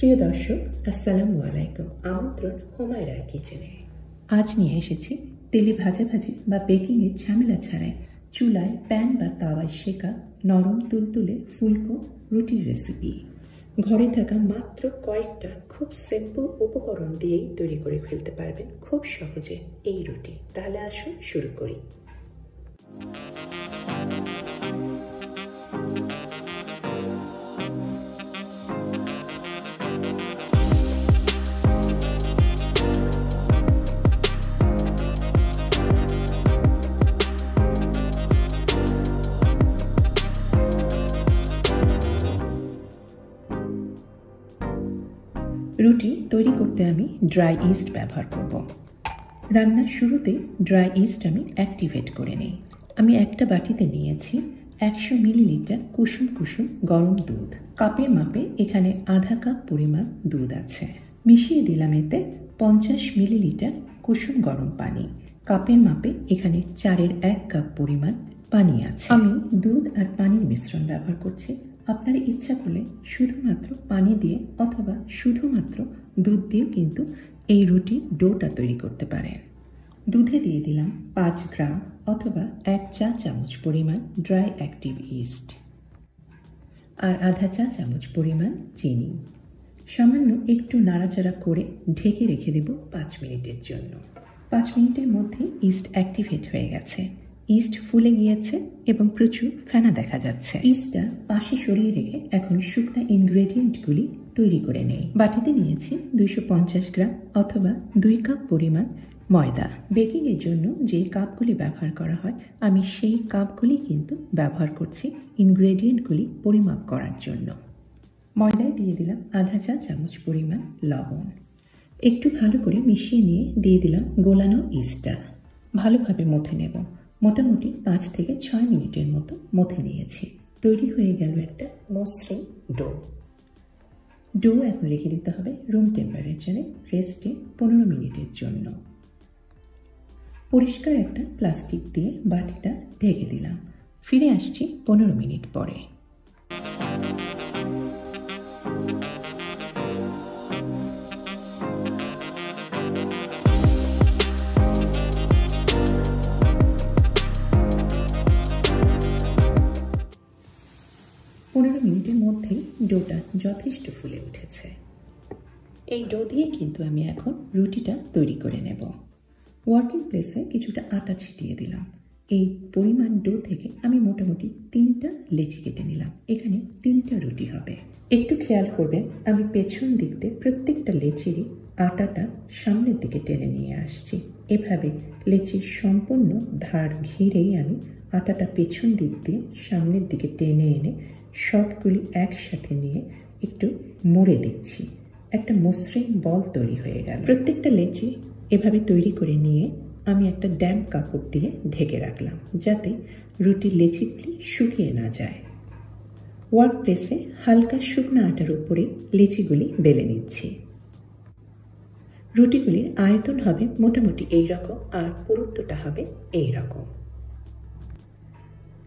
প্রিয় দর্শক, আসসালামু আলাইকুম। আমন্ত্রণ হোমায়রার কিচেনে। আজ নিয়ে এসেছি তেলে ভাজাভাজি বা বেকিংয়ের ঝামেলা ছাড়াই চুলায় প্যান বা তাওয়ায় শেখা নরম তুলতুলে ফুলকো রুটির রেসিপি। ঘরে থাকা মাত্র কয়েকটা খুব সিম্পল উপকরণ দিয়েই তৈরি করে ফেলতে পারবেন খুব সহজে এই রুটি। তাহলে আসুন শুরু করি। রুটি তৈরি করতে আমি ড্রাই ইস্ট ব্যবহার করব। রান্নার শুরুতে ড্রাই ইস্ট আমি অ্যাক্টিভেট করে নেই। আমি একটা বাটিতে নিয়েছি 100 মিলিলিটার কুসুম কুসুম গরম দুধ। কাপের মাপে এখানে আধা কাপ পরিমাণ দুধ আছে। মিশিয়ে দিলাম এতে 50 মিলিলিটার কুসুম গরম পানি। কাপের মাপে এখানে 4-এর 1 কাপ পরিমাণ পানি আছে। আমি দুধ আর পানির মিশ্রণ ব্যবহার করছি। আপনার ইচ্ছা করলে শুধুমাত্র পানি দিয়ে অথবা শুধুমাত্র দুধ দিয়েও কিন্তু এই রুটির ডোটা তৈরি করতে পারেন। দুধে দিয়ে দিলাম 5 গ্রাম অথবা 1 চা চামচ পরিমাণ ড্রাই অ্যাক্টিভ ইস্ট আর আধা চা চামচ পরিমাণ চিনি। সামান্য একটু নাড়াচাড়া করে ঢেকে রেখে দেব 5 মিনিটের জন্য। 5 মিনিটের মধ্যে ইস্ট অ্যাক্টিভেট হয়ে গেছে। ইস্ট ফুলে গিয়েছে এবং প্রচুর ফেনা দেখা যাচ্ছে। ইস্টটা পাশে সরিয়ে রেখে এখন শুকনো ইনগ্রেডিয়েন্টগুলি তৈরি করে নেই। বাটিতে নিয়েছি 250 গ্রাম অথবা 2 কাপ পরিমাণ ময়দা। বেকিংয়ের জন্য যে কাপগুলি ব্যবহার করা হয় আমি সেই কাপগুলি কিন্তু ব্যবহার করছি ইনগ্রেডিয়েন্টগুলি পরিমাপ করার জন্য। ময়দায় দিয়ে দিলাম আধা চা চামচ পরিমাণ লবণ। একটু ভালো করে মিশিয়ে নিয়ে দিয়ে দিলাম গোলানো ইস্টটা। ভালোভাবে মথে নেব। মোটামুটি 5 থেকে 6 মিনিটের মতো মথে নিয়েছি। তৈরি হয়ে গেল একটা মসৃণ ডো। ডো এখন রেখে দিতে হবে রুম টেম্পারেচারে রেস্টে 15 মিনিটের জন্য। পরিষ্কার একটা প্লাস্টিক দিয়ে বাটিটা ঢেকে দিলাম। ফিরে আসছি 15 মিনিট পরে। মিনিটের মধ্যেই ডোটা যথেষ্ট ফুলে উঠেছে। এই ডো দিয়ে কিন্তু আমি এখন রুটিটা তৈরি করে নেব। ওয়ার্কিং প্লেসে কিছুটা আটা ছিটিয়ে দিলাম। এই পরিমাণ ডো থেকে আমি মোটামুটি 3টা লেচি কেটে নিলাম। এখানে 3টা রুটি হবে। একটু খেয়াল করবেন, আমি পেছন দিক দিয়ে প্রত্যেকটা লেচিরই আটাটা সামনের দিকে টেনে নিয়ে আসছি। এভাবে লেচির সম্পূর্ণ ধার ঘিরেই আমি আটাটা পেছন দিক দিয়ে সামনের দিকে টেনে এনে সবগুলি একসাথে নিয়ে একটু মুড়ে দিচ্ছি। একটা মসৃণ বল তৈরি হয়ে গেল। প্রত্যেকটা লেচি এভাবে তৈরি করে নিয়ে আমি একটা ড্যাম্প কাপড় দিয়ে ঢেকে রাখলাম যাতে রুটির লেচিগুলি শুকিয়ে না যায়। ওয়ার্ক প্লেসে হালকা শুকনো আটার উপরে লেচিগুলি বেলে নিচ্ছি। রুটিগুলির আয়তন হবে মোটামুটি এই রকম আর পুরুত্বটা হবে এই রকম।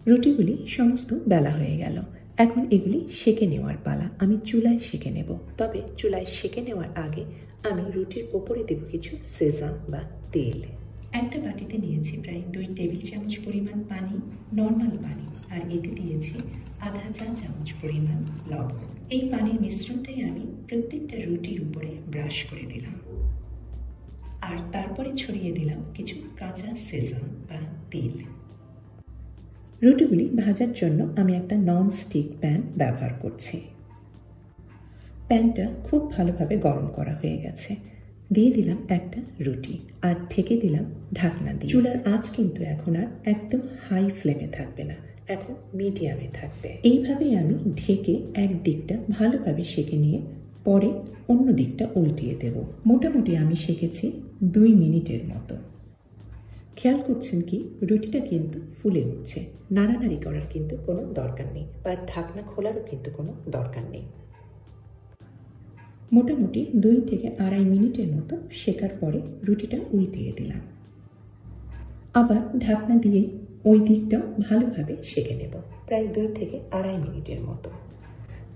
রুটিগুলি সমস্ত বেলা হয়ে গেল। এখন এগুলি সেঁকে নেওয়ার পালা। আমি চুলায় সেঁকে নেব। তবে চুলায় সেঁকে নেওয়ার আগে আমি রুটির ওপরে দেব কিছু সেসাম বা তেল। একটা বাটিতে নিয়েছি প্রায় 2 টেবিল চামচ পরিমাণ পানি, নর্মাল পানি, আর এতে দিয়েছি আধা চা চামচ পরিমাণ লবণ। এই পানির মিশ্রণটাই আমি প্রত্যেকটা রুটির উপরে ব্রাশ করে দিলাম আর তারপরে ছড়িয়ে দিলাম কিছু কাঁচা সেসাম বা তেল। রুটিগুলি ভাজার জন্য আমি একটা নন স্টিক প্যান ব্যবহার করছি। প্যানটা খুব ভালোভাবে গরম করা হয়ে গেছে। দিয়ে দিলাম একটা রুটি আর ঢেকে দিলাম ঢাকনা দিয়ে। চুলার আঁচ কিন্তু এখন আর একদম হাই ফ্লেমে থাকবে না, এখন মিডিয়ামে থাকবে। এইভাবেই আমি ঢেকে এক দিকটা ভালোভাবে সেঁকে নিয়ে পরে অন্য দিকটা উল্টিয়ে দেব। মোটামুটি আমি সেঁকেছি 2 মিনিটের মতো। খেয়াল করছেন কি রুটিটা কিন্তু ফুলে উঠছে। নাড়ানাড়ি করার কিন্তু কোনো দরকার নেই বা ঢাকনা খোলারও কিন্তু কোনো দরকার নেই। মোটামুটি 2 থেকে 2.5 মিনিটের মতো সেকার পরে রুটিটা উল্টিয়ে দিলাম। আবার ঢাকনা দিয়ে ওই দিকটাও ভালোভাবে সেঁকে নেব প্রায় 2 থেকে 2.5 মিনিটের মতো।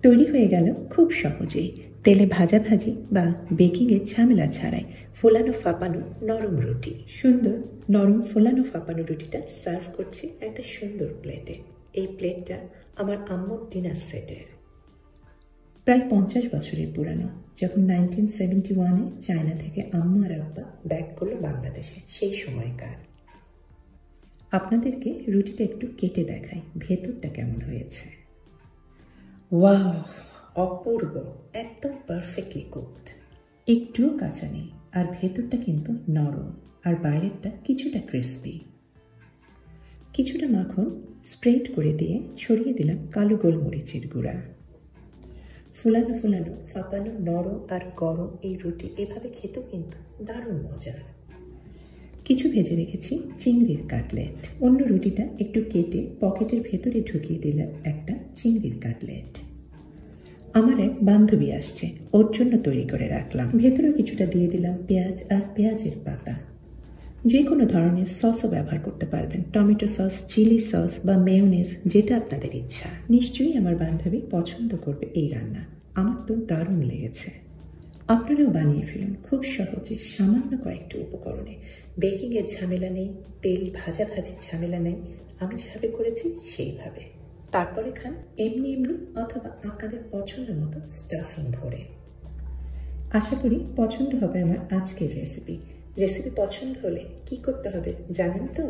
তৈরি হয়ে গেল খুব সহজেই তেলে ভাজাভাজি বা বেকিংয়ের ঝামেলা ছাড়াই ফোলানো ফাঁপানো নরম রুটি। সুন্দর নরম ফোলানো ফাঁপানো রুটিটা সার্ভ করছি একটা সুন্দর প্লেটে। এই প্লেটটা আমার আম্মুর ডিনার সেটের, প্রায় 50 বছরের পুরানো। যখন 1971-এ চায়না থেকে আম্মু আর আব্বা ব্যাক করলো বাংলাদেশে, সেই সময়কার। আপনাদেরকে রুটিটা একটু কেটে দেখাই ভেতরটা কেমন হয়েছে। ওয়াও, অপূর্ব, একদম পারফেক্টলি কুকড, একটুও কাঁচা নেই। আর ভেতরটা কিন্তু নরম আর বাইরেরটা কিছুটা ক্রিস্পি। কিছুটা মাখন স্প্রেড করে দিয়ে ছড়িয়ে দিলাম কালো গোলমরিচের গুঁড়া। ফুলানো ফুলানো ফাঁপানো নরম আর গরম এই রুটি এভাবে খেতেও কিন্তু দারুণ মজার। কিছু ভেজে রেখেছি চিংড়ির কাটলেট। অন্য রুটিটা একটু কেটে পকেটের ভেতরে ঢুকিয়ে দিলাম একটা চিংড়ির কাটলেট। আমার এক বান্ধবী আসছে, ওর জন্য তৈরি করে রাখলাম। ভেতরেও কিছুটা দিয়ে দিলাম পেঁয়াজ আর পেঁয়াজের পাতা। যে কোনো ধরনের সসও ব্যবহার করতে পারবেন, টমেটো সস, চিলি সস বা মেয়োনেজ, যেটা আপনাদের ইচ্ছা। নিশ্চয়ই আমার বান্ধবী পছন্দ করবে এই রান্না। আমার তো দারুণ লেগেছে। আপনারাও বানিয়ে ফেলুন খুব সহজে, সামান্য কয়েকটি উপকরণে। বেকিংয়ের ঝামেলা নেই, তেল ভাজাভাজির ঝামেলা নেই। আমি যেভাবে করেছি সেইভাবে। তারপরে খান এমনি এমনি অথবা আপনাদের পছন্দ মতো স্টাফিং ভরে। আশা করি পছন্দ হবে আমার আজকের রেসিপি। রেসিপি পছন্দ হলে কি করতে হবে জানেন তো?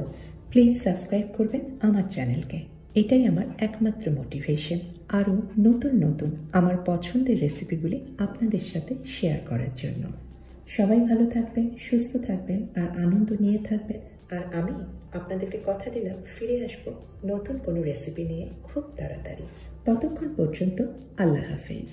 প্লিজ সাবস্ক্রাইব করবেন আমার চ্যানেলকে। এটাই আমার একমাত্র মোটিভেশন আরও নতুন নতুন আমার পছন্দের রেসিপিগুলি আপনাদের সাথে শেয়ার করার জন্য। সবাই ভালো থাকবেন, সুস্থ থাকবেন আর আনন্দ নিয়ে থাকবেন। আর আমি আপনাদেরকে কথা দিলাম ফিরে আসবো নতুন কোনো রেসিপি নিয়ে খুব তাড়াতাড়ি। ততক্ষণ পর্যন্ত আল্লাহ হাফেজ।